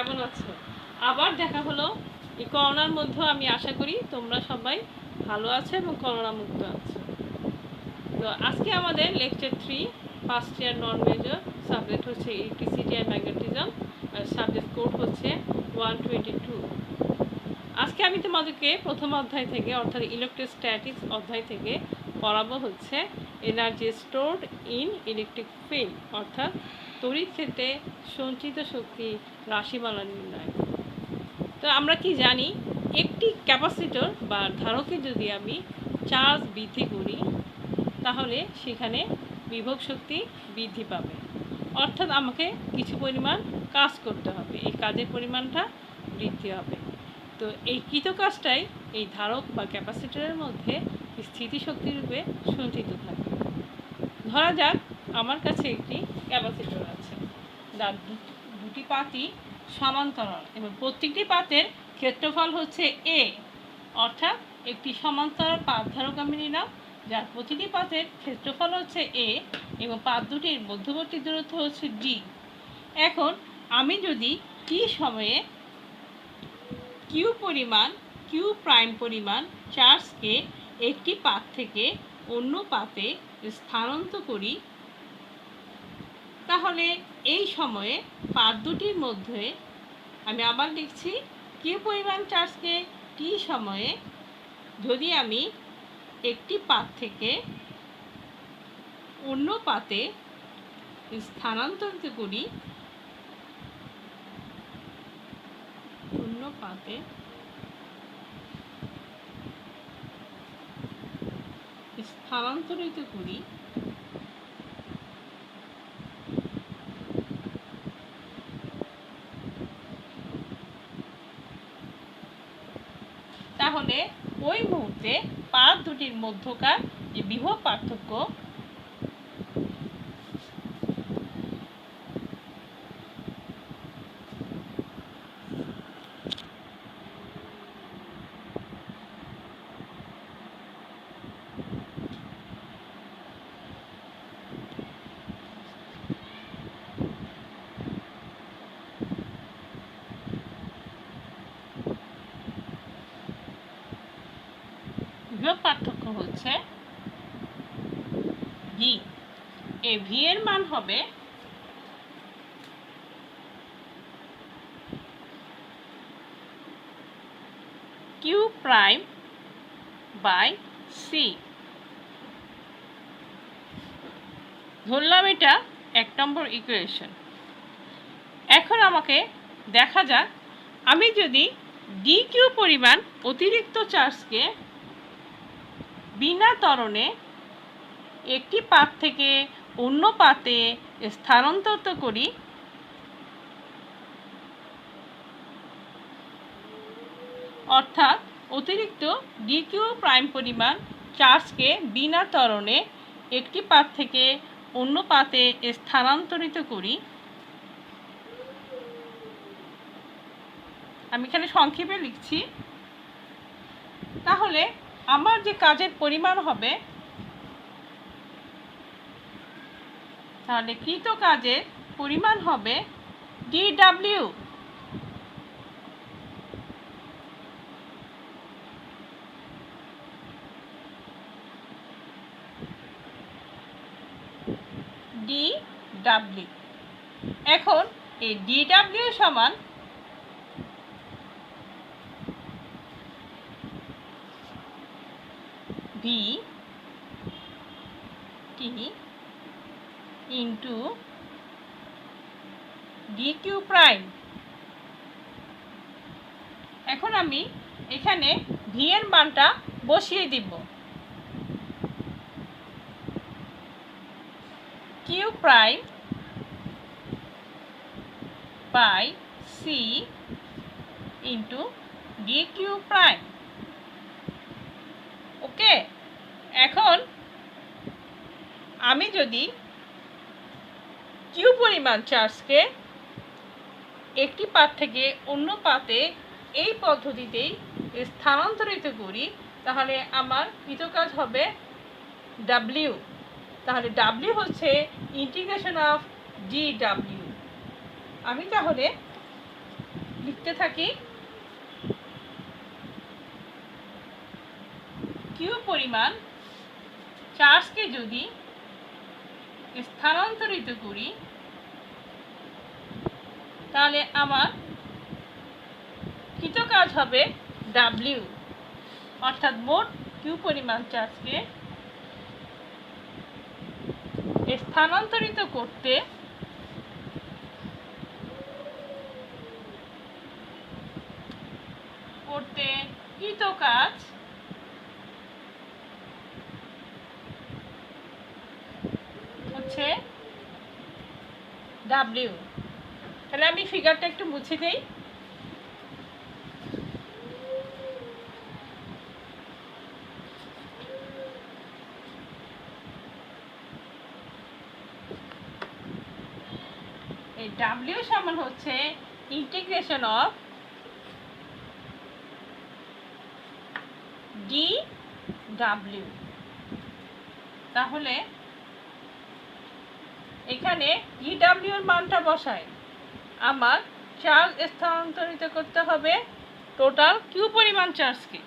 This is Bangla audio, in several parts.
কেমন আছো? আবার দেখা হলো এই করোনার মধ্যে। আমি আশা করি তোমরা সবাই ভালো আছো এবং করোনা মুক্ত আছো। তো আজকে আমাদের lecture 3 first year non major, subject হচ্ছে ইলেকট্রিসিটি অ্যান্ড ম্যাগনেটিজম, আর সাবজেক্ট কোড হচ্ছে 122। আজকে আমি তোমাদেরকে প্রথম অধ্যায় থেকে অর্থাৎ ইলেকট্রোস্ট্যাটিক্স অধ্যায় থেকে পড়াবো হচ্ছে energy stored in electric field, অর্থাৎ তড়িৎ ক্ষেত্রে সঞ্চিত শক্তি রাশিমালা নির্ণয়। তো আমরা কি জানি, একটি ক্যাপাসিটর বা ধারকে যদি আমি চার্জ বৃদ্ধি করি তাহলে সেখানে বিভব শক্তি বৃদ্ধি পাবে, অর্থাৎ আমাকে কিছু পরিমাণ কাজ করতে হবে, এই কাজের পরিমাণটা বৃদ্ধি হবে। তো এই কৃত কাজটাই এই ধারক বা ক্যাপাসিটরের মধ্যে স্থিতিশক্তি রূপে সঞ্চিত থাকে। ধরা যাক আমার কাছে একটি ক্যাপাসিটর আছে, যার দুটি পাতই সমান্তরাল এবং প্রত্যেকটি পাতের ক্ষেত্রফল হচ্ছে এ, অর্থাৎ একটি সমান্তরাল পাত ধারক আমি নিলাম যার প্রতিটি পাতের ক্ষেত্রফল হচ্ছে এ এবং পাত দুটির মধ্যবর্তী দূরত্ব হচ্ছে ডি। এখন আমি যদি টি সময়ে কিউ প্রাইম পরিমাণ চার্জকে একটি পাত থেকে অন্য পাতে স্থানান্তর করি, তাহলে এই সময়ে পাত দুটির মধ্যে আমি আবার লিখছি কিউ পরিমাণ চার্জকে টি সময়ে যদি আমি একটি পাত থেকে অন্য পাতে স্থানান্তরিত করি, তাহলে ওই মুহূর্তে পাত দুটির মধ্যকার যে বিভব পার্থক্য হচ্ছে ভি। এই ভি এর মান হবে কিউ প্রাইম বাই সি। ধরলাম এটা 1 নম্বর ইকুয়েশন। এখন আমাকে দেখা যাক, আমি যদি ডি কিউ পরিমাণ অতিরিক্ত চার্জকে বিনা ত্বরণে একটি পাত থেকে অন্য পাতে স্থানান্তরিত করি, অর্থাৎ অতিরিক্ত ডি কিউ প্রাইম পরিমাণ চার্জকে বিনা ত্বরণে একটি পাত থেকে অন্য পাতে স্থানান্তরিত করি, আমি এখানে সংক্ষেপে লিখছি, তাহলে আমার যে কাজের পরিমাণ হবে, তাহলে কৃত কাজের পরিমাণ হবে ডিডব্লিউ। এখন এই ডিডব্লিউ সমান V T into D Q prime. এখন আমি এখানে ভি এর মানটা বসিয়ে দিব, Q prime by C into D Q prime. Okay, এখন আমি যদি কিউ পরিমাণ চার্জকে একটি পাত থেকে অন্য পাতে এই পদ্ধতিতেই স্থানান্তরিত করি, তাহলে আমার কৃত কাজ হবে ডাব্লিউ। তাহলে ডাব্লিউ হচ্ছে ইন্টিগ্রেশন অফ ডি ডাব্লিউ। আমি তাহলে লিখতে থাকি। কিউ পরিমাণ চার্জকে যদি স্থানান্তরিত করি তাহলে আমার কৃত কাজ হবে ডাব্লিউ, অর্থাৎ মোট কিউ পরিমাণ চার্জকে স্থানান্তরিত করতে কৃত কাজ হচ্ছে ডাব্লিউ। তাহলে আমি ফিগারটা একটু মুছে দিই। এই ডাব্লিউ সমান হচ্ছে ইন্টিগ্রেশন অফ ডি ডাব্লিউ। তাহলে এখানে ডি ডাব্লিউ এর মানটা বসাই, আমার চার্জ স্থানান্তরিত করতে হবে টোটাল কিউ পরিমাণ চার্জকে।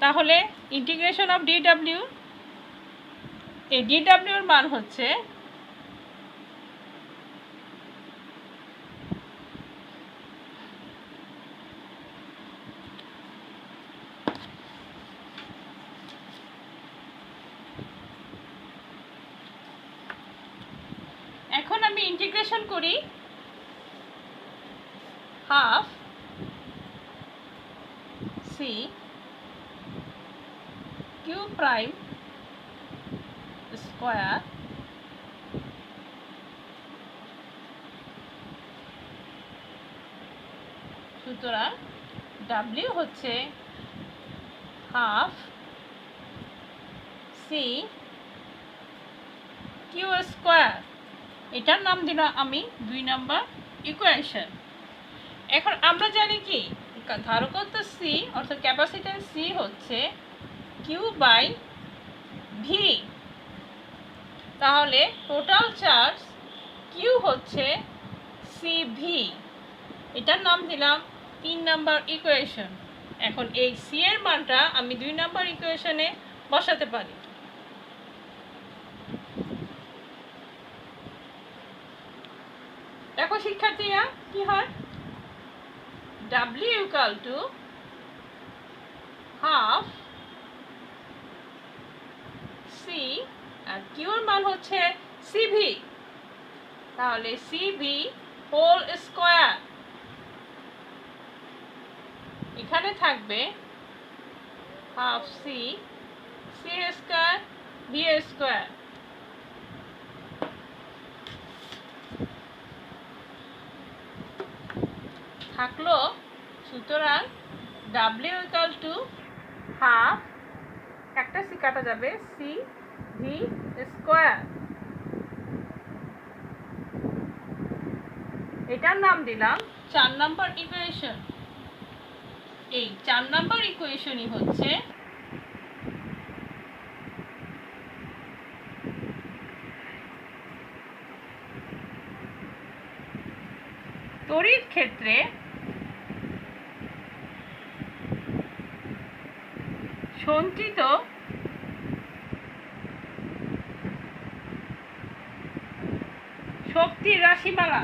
তাহলে ইন্টিগ্রেশন অফ ডি ডাব্লিউ, এই ডি ডাব্লিউ এর মান হচ্ছে এখন আমি ইন্টিগ্রেশন করি half C Q prime square সুতরাং ডাব্লিউ হচ্ছে হাফ সি কিউ স্কোয়ার। এটার নাম দিলাম আমি 2 নম্বর ইকুয়েশন। এখন আমরা জানি কি ধারকত্ব সি অর্থাৎ ক্যাপাসিট্যান্স সি হচ্ছে কিউ বাই ভি। তাহলে টোটাল চার্জ কিউ হচ্ছে সি ভি, এটার নাম দিলাম 3 নম্বর ইকুয়েশন। এখন এই সি এর মানটা আমি 2 নম্বর ইকুয়েশনে বসাতে পারি। দেখো শিক্ষার্থীরা কি হয়, W equal to half C আর কিউর মান হচ্ছে সিভি। তাহলে সিভি হোল স্কোয়ার, এখানে থাকবে half C C square V square. থাকলো, সুতরাং ডাব্লিউ ইকুয়াল টু হাফ, একটা সি কাটা যাবে, সি ভি স্কোয়ার। এটার নাম দিলাম 4 নম্বর ইকুয়েশন। এই 4 নম্বর ইকুয়েশনই হচ্ছে তড়িৎ ক্ষেত্রে সঞ্চিত শক্তির রাশিমালা।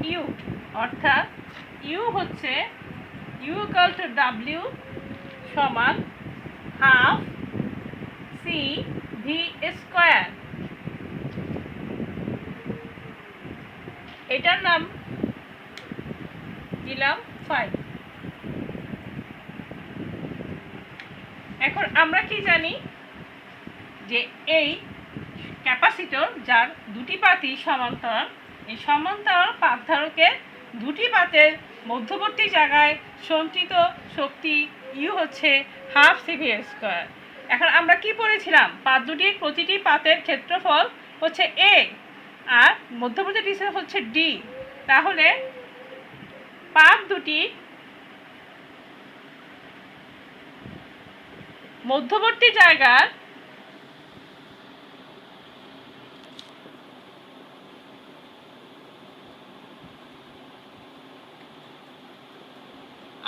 ইউ অর্থাৎ ইউ হচ্ছে ইউ ইকুয়াল টু ডাব্লিউ সমান হাফ সি ভি স্কোয়ার। এটার নাম দিলাম 5। এখন আমরা কি জানি যে এই ক্যাপাসিটর যার দুটি পাতই সমান্তরাল, এই সমান্তরাল পাতধারকের দুটি পাতের মধ্যবর্তী জায়গায় সঞ্চিত শক্তি ইউ হচ্ছে হাফ সিভি স্কোয়ার। এখন আমরা কি পড়েছিলাম, পাত দুটির প্রতিটি পাতের ক্ষেত্রফল হচ্ছে এ আর মধ্যবর্তী ডিস্টেন্স হচ্ছে ডি। তাহলে পাত দুটি মধ্যবর্তী জায়গার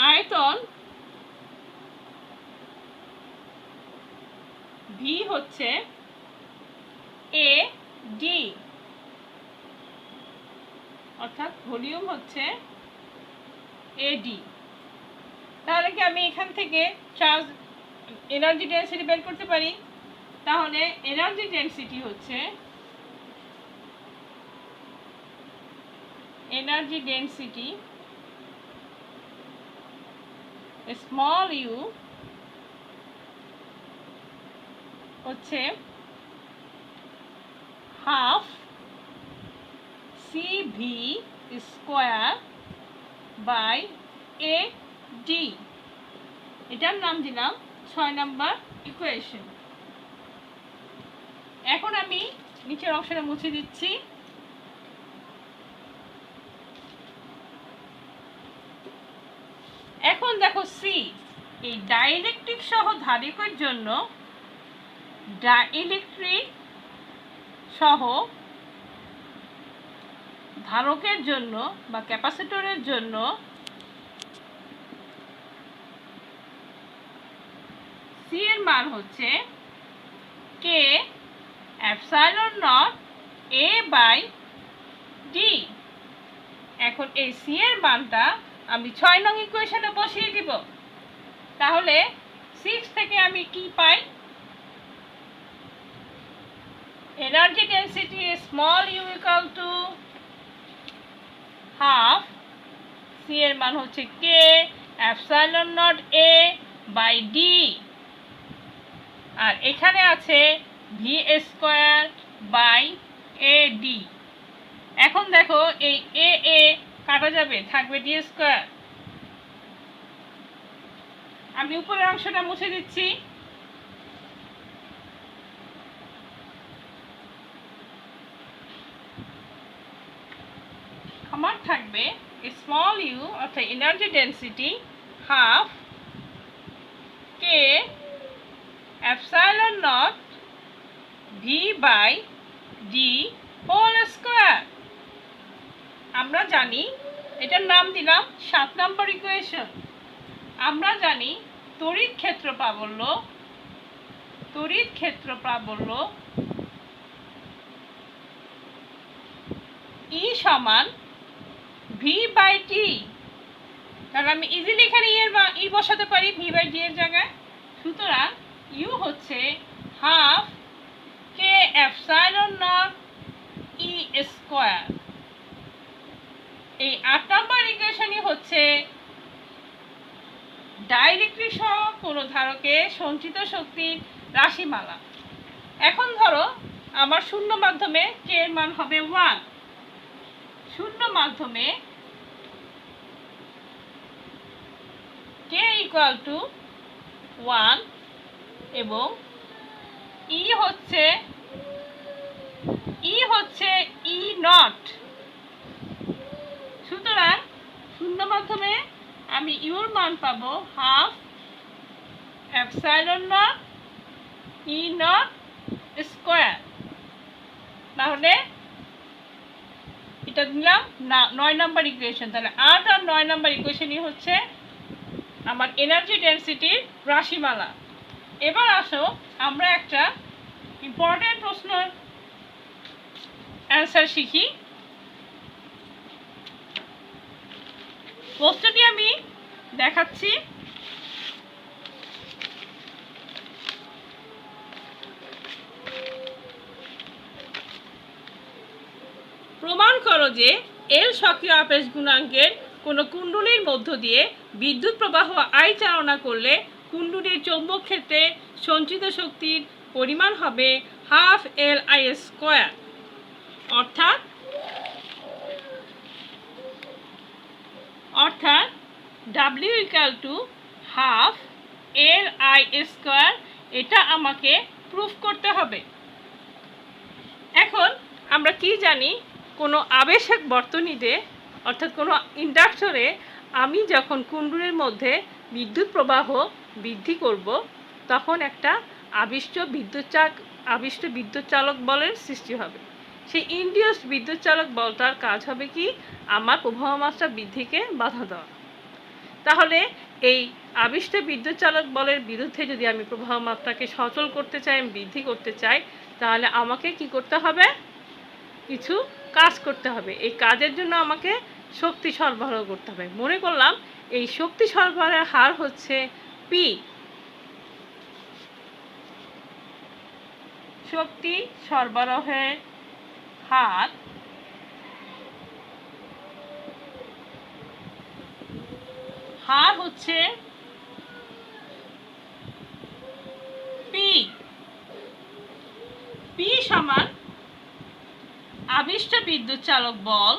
আয়তন ভি হচ্ছে এ ডি, অর্থাৎ ভলিউম হচ্ছে এডি। তাহলে কি আমি এখান থেকে চার্জ এনার্জি ডেনসিটি বের করতে পারি? তাহলে এনার্জি ডেনসিটি হচ্ছে এনার্জি ডেনসিটি স্মল ইউ হচ্ছে half CV square by A D. এটার নাম দিলাম 6 নম্বর ইকুয়েশন। এখন আমি নিচের অংশটা মুছে দিচ্ছি। এখন দেখো সি, এই ডাইইলেকট্রিক সহ ধারকের জন্য, ডাইইলেকট্রিক সহ ধারকের জন্য বা ক্যাপাসিটরের জন্য সি এর মান হচ্ছে K epsilon nought A by D. এখন এই সি এর মানটা আমি 6 নং ইকুয়েশনে বসিয়ে দিব। তাহলে 6 থেকে আমি কি পাই? Energy density small U equal to half, C এর মান হচ্ছে K epsilon nought A by D, আর এখানে আছে V square by A D. এখন দেখো এই এ এ কাটা যাবে, থাকবে ডি স্কোয়ার। আমি উপরের অংশটা মুছে দিচ্ছি। আমার থাকবে স্মল ইউ অর্থাৎ energy density half K epsilon naught V by D whole square. আমরা জানি, এটার নাম দিলাম 7 নম্বর ইকুয়েশন। আমরা জানি তড়িৎ ক্ষেত্র প্রাবল্য ই সমান ভি বাই টি। তাহলে আমি ইজিলি এখানে ই বসাতে পারি ভি বাই ডি এর জায়গায়। সুতরাং ইউ হচ্ছে half K epsilon not E square. এই 8 নম্বর ইকুয়েশনই হচ্ছে ডাইইলেকট্রিক সহ কোনো ধারকে সঞ্চিত শক্তির রাশিমালা। এখন ধরো আমার শূন্য মাধ্যমে কে এর মান হবে 1, শূন্য মাধ্যমে কে ইকুয়াল টু 1 এবং ই হচ্ছে ই নট। সুতরাং শূন্য মাধ্যমে আমি ইউর মান পাবো half epsilon not E not square. তাহলে এটা দিলাম 9 নম্বর ইকুয়েশন। তাহলে 8 আর 9 নম্বর ইকুয়েশনই হচ্ছে আমার এনার্জি ডেনসিটির রাশিমালা। এবার আসো আমরা একটা ইম্পর্টেন্ট প্রশ্নের অ্যান্সার শিখি। প্রশ্নটি আমি দেখাচ্ছি। প্রমাণ করো যে এল সক্রিয় আপেক্ষ গুণাঙ্কের কোনো কুণ্ডলীর মধ্য দিয়ে বিদ্যুৎ প্রবাহ আই চালনা করলে কুণ্ডলীর চৌম্বক ক্ষেত্রে সঞ্চিত শক্তির পরিমাণ হবে হাফ এল আই স্কোয়ার। অর্থাৎ W equal to half L I square. এটা আমাকে প্রুফ করতে হবে। এখন আমরা কি জানি, কোনো আবেশক বর্তনীতে অর্থাৎ কোনো ইন্ডাক্টরে আমি যখন কুণ্ডলীর মধ্যে বিদ্যুৎ প্রবাহ বৃদ্ধি করব তখন একটা আবিষ্ট বিদ্যুৎ চালক বলের সৃষ্টি হবে। সেই ইন্ডিউস বিদ্যুৎ চালক বলটার কাজ হবে কি, আমার প্রবাহ মাত্রা বৃদ্ধিকে বাধা দেওয়া। তাহলে এই আবিষ্ট বিদ্যুৎ চালক বলের বিরুদ্ধে যদি আমি প্রবাহ মাত্রাকে সচল করতে চাই, বৃদ্ধি করতে চাই, তাহলে আমাকে কি করতে হবে, কিছু কাজ করতে হবে। এই কাজের জন্য আমাকে শক্তি সরবরাহ করতে হবে। মনে করলাম এই শক্তি সরবরাহের হার হচ্ছে পি, শক্তি সরবরাহের হার হচ্ছে পি। পি সমান আবিষ্ট বিদ্যুৎ চালক বল,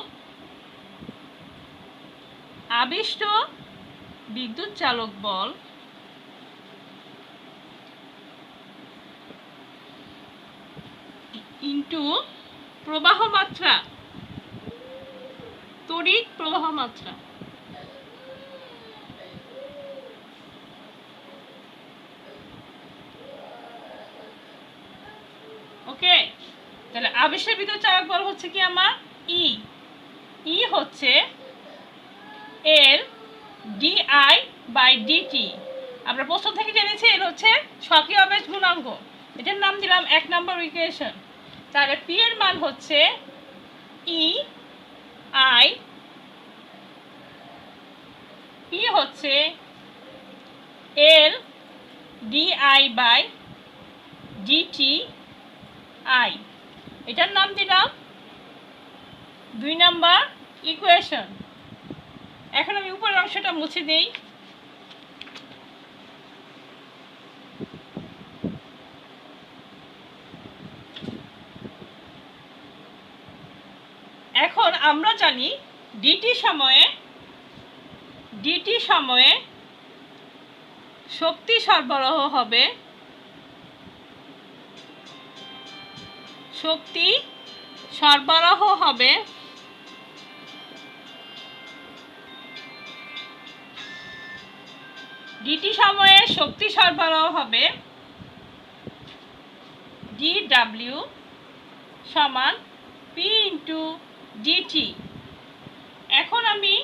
ইন্টু প্রবাহ মাত্রা, তড়িৎ প্রবাহ মাত্রা। ওকে, তাহলে আবিষ্ট বিদ্যুৎ চালক বল হচ্ছে কি আমার ই হচ্ছে এল ডিআই বাই ডিটি। আমরা প্রশ্ন থেকে জেনেছি এর হচ্ছে স্বকীয় আবেশ গুণাঙ্ক, এটার নাম দিলাম 1 নম্বর ইকুয়েশন। তাহলে পি এর মান হচ্ছে পি হচ্ছে এল ডিআই বাই ডিটি আই, এটার নাম দিলাম 2 নম্বর ইকুয়েশন। এখন আমি উপরের অংশটা মুছে দেই। এখন আমরা জানি ডিটি সময়ে শক্তি সরবরাহ হবে, ডিটি সময়ে শক্তি সরবরাহ হবে ডিডব্লিউ সমান পি ইন্টু ডিটি। এখন আমি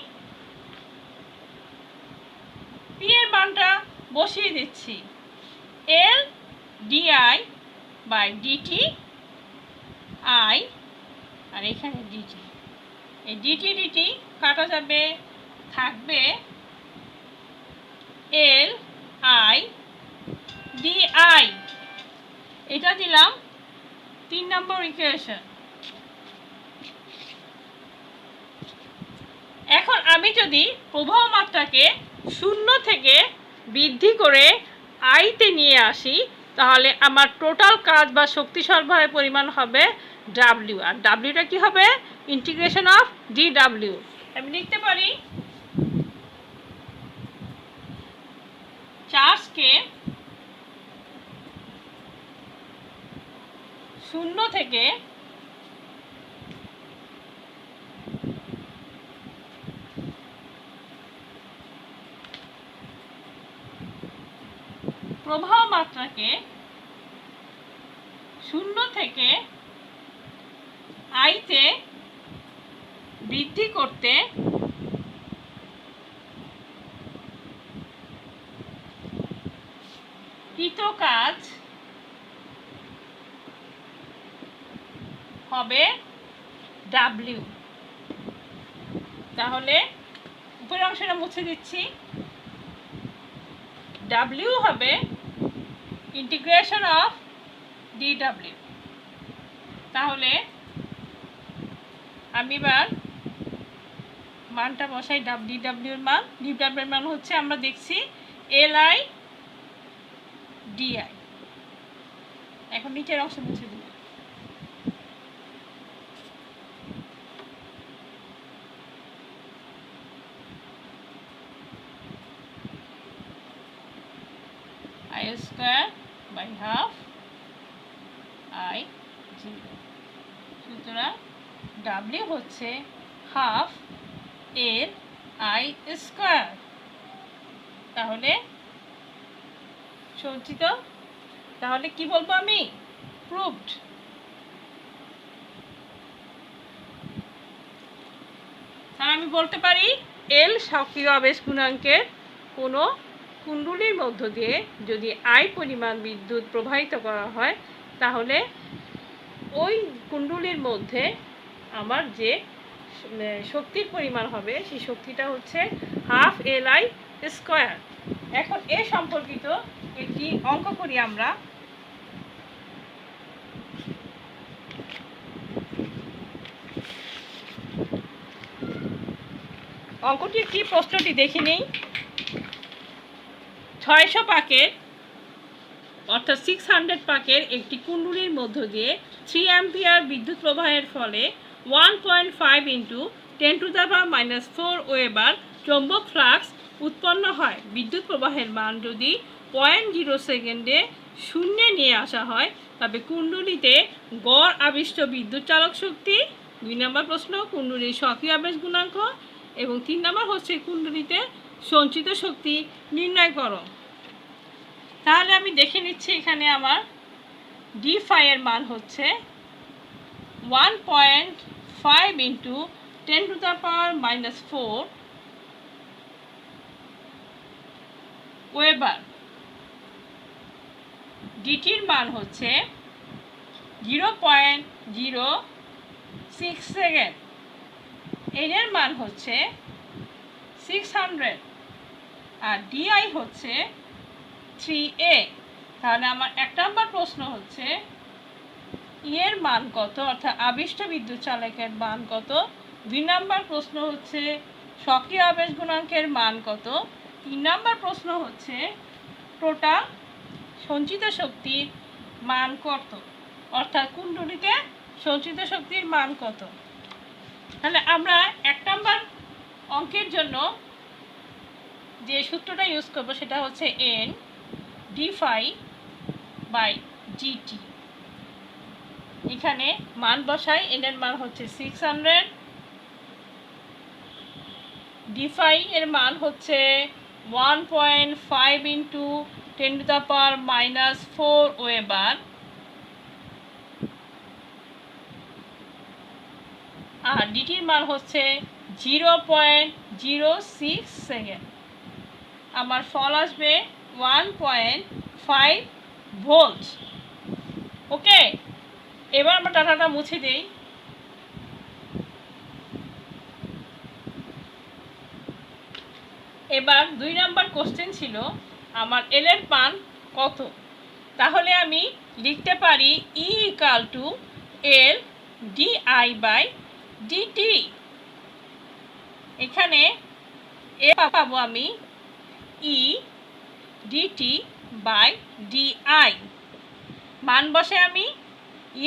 পি এর মানটা বসিয়ে দিচ্ছি, এল ডিআই বাই ডিটি আই, আর এখানে ডিটি, এই ডিটি কাটা যাবে, থাকবে এল আই ডিআই, এটা দিলাম 3 নম্বর ইকুয়েশন। এখন আমি যদি প্রবাহ মাত্রাকে 0 থেকে বৃদ্ধি করে আইতে নিয়ে আসি, তাহলে আমার টোটাল কাজ বা শক্তি সরবরাহের পরিমাণ হবে ডাব্লিউ, আর ডাব্লিউটা কি হবে, ইন্টিগ্রেশন অফ ডিডব্লিউ। আমি লিখতে পারি চার্জকে 0 থেকে প্রবাহ মাত্রাকে 0 থেকে আইতে বৃদ্ধি করতে কৃত কাজ হবে ডাব্লিউ। তাহলে উপরের অংশটা মুছে দিচ্ছি, ডাব্লিউ হবে ইন্টিগ্রেশন অফ ডিডব্লিউ। তাহলে আমি এবার মানটা বসাই, ডিডব্লিউর মান, ডিডব্লিউর মান হচ্ছে আমরা দেখছি এলআই ডিআই। এখন নিচের অংশ মুছে দিই, I square by half I 0। সুতরাং W হচ্ছে হাফ এল আই স্কোয়ার। তাহলে সঞ্চিত, তাহলে কি বলবো আমি? প্রুভড। তাহলে আমি বলতে পারি এল সক্রিয় আবেশ গুণাঙ্কের কোনো কুণ্ডলীর মধ্য দিয়ে যদি আই পরিমাণ বিদ্যুৎ প্রবাহিত করা হয়, তাহলে ওই কুণ্ডলীর মধ্যে আমার যে শক্তির পরিমাণ হবে সেই শক্তিটা হচ্ছে হাফ LI স্কোয়ার। এখন এ সম্পর্কিত একটি অঙ্ক করি আমরা। অঙ্কটির কি প্রশ্নটি দেখে নেই। 600 পাকের অর্থাৎ 600 পাকের একটি কুণ্ডলীর মধ্য দিয়ে 3 অ্যাম্পিয়ার বিদ্যুৎ প্রবাহের ফলে 1.5 × 10⁻⁻4 ওয়েবার চৌম্বক ফ্লাক্স উৎপন্ন হয়। বিদ্যুৎ প্রবাহের মান যদি 0.0 সেকেন্ডে শূন্যে নিয়ে আসা হয়, তবে কুণ্ডলীতে গড় আবিষ্ট বিদ্যুৎ চালক শক্তি। 2 নম্বর প্রশ্ন, কুণ্ডলীর সক্রিয় আবেশ গুণাঙ্ক, এবং 3 নম্বর হচ্ছে কুণ্ডলীতে সঞ্চিত শক্তি নির্ণয় করো। তাহলে আমি দেখে নিচ্ছি, এখানে আমার ডি ফাই এর মান হচ্ছে 1.5 × 10⁻⁻4 ওয়েবার। ডিটির মান হচ্ছে 0.06 সেকেন্ড। এন এর মান হচ্ছে 600 আর ডিআই হচ্ছে 3A। তাহলে আমার 1 নম্বর প্রশ্ন হচ্ছে এর মান কত, অর্থাৎ আবিষ্ট বিদ্যুৎ চালকের মান কত। 2 নম্বর প্রশ্ন হচ্ছে সক্রিয় আবেশ গুণাঙ্কের মান কত। 3 নম্বর প্রশ্ন হচ্ছে টোটাল সঞ্চিত শক্তির মান কত, অর্থাৎ কুণ্ডলীতে সঞ্চিত শক্তির মান কত। তাহলে আমরা 1 নম্বর অঙ্কের জন্য যে সূত্রটা ইউজ করব সেটা হচ্ছে N D phi by DT. এখানে মান বসাই, এন এর মান হচ্ছে 600, ডি ফাই এর মান হচ্ছে 1.5 × 10⁻⁻4 ওয়েবার, আর ডিটির মান হচ্ছে 0.06 সেকেন্ড। আমার ফল আসবে 1.5 ভোল্ট। ওকে, এবার আমরা ডাটাটা মুছে দিই। এবার 2 নম্বর কোশ্চেন ছিল আমার এল এর মান কত। তাহলে আমি লিখতে পারি E equal to L DI by DT. এখানে এ পাবো আমি ই ডিটি বাই ডিআই। মান বসে আমি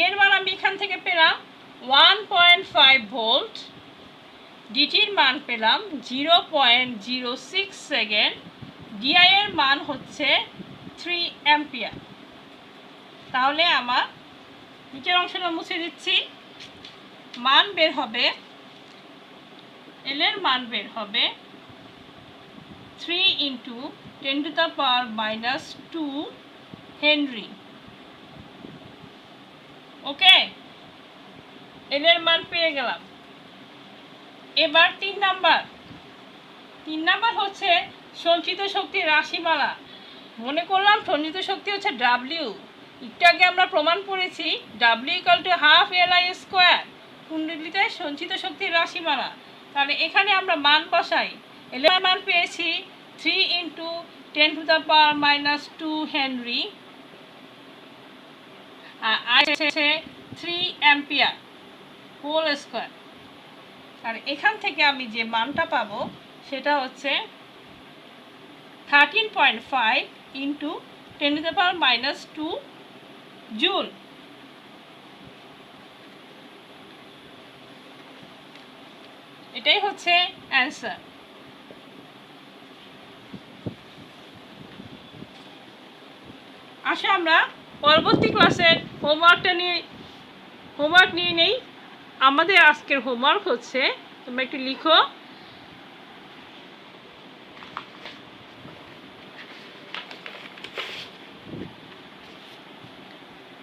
এর মান আমি এখান থেকে পেলাম 1.5 ভোল্ট, ডিটির মান পেলাম 0.06 সেকেন্ড, ডিআই এর মান হচ্ছে 3 অ্যাম্পিয়ার। তাহলে আমার নিচের অংশটা মুছে দিচ্ছি। মান বের হবে, এল এর মান বের হবে 3 × 10⁻⁻2 হেনরি। ওকে, এল এর মান পেয়ে গেলাম। এবার 3 নাম্বার হচ্ছে সঞ্চিত শক্তির রাশিমালা। মনে করলাম সঞ্চিত শক্তি হচ্ছে ডাব্লিউ। একটু আগে আমরা প্রমাণ করেছি W equal to half LI square, কুণ্ডলীতে সঞ্চিত শক্তির রাশিমালা। তাহলে এখানে আমরা মান বসাই, এল এর মান পেয়েছি 3 × 10⁻⁻2 হেনরি, আর আই হচ্ছে 3 অ্যাম্পিয়ার হোল স্কোয়ার। আর এখান থেকে আমি যে মানটা পাবো সেটা হচ্ছে 13.5 × 10⁻⁻2 জুল। এটাই হচ্ছে অ্যান্সার। আসলে আমরা পরবর্তী ক্লাসের হোমওয়ার্ক নিয়ে নেই। আমাদের আজকের হোমওয়ার্ক হচ্ছে, তোমরা একটু লিখো,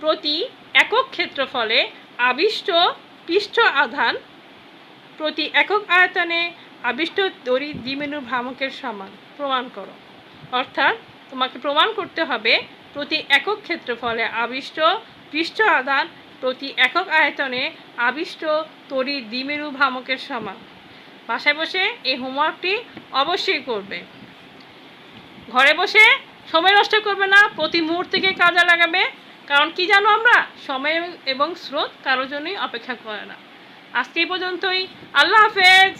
প্রতি একক ক্ষেত্রফলে আবিষ্ট পৃষ্ঠ আধান প্রতি একক আয়তনে আবিষ্ট দড়ি দ্বিমেরু ভ্রামকের সমান প্রমাণ করো। অর্থাৎ তোমাকে প্রমাণ করতে হবে প্রতি একক ক্ষেত্রফলে আবিষ্ট পৃষ্ঠ আধান প্রতি একক আয়তনে আবিষ্ট তড়ি দ্বিমেরু ভ্রামকের সমান। বাসায় বসে এই হোমওয়ার্কটি অবশ্যই করবে। ঘরে বসে সময় নষ্ট করবে না, প্রতি মুহূর্তকে কাজে লাগাবে। কারণ কি জানো, আমরা সময় এবং স্রোত কারোর জন্যই অপেক্ষা করে না। আজকে এই পর্যন্তই। আল্লাহ হাফেজ।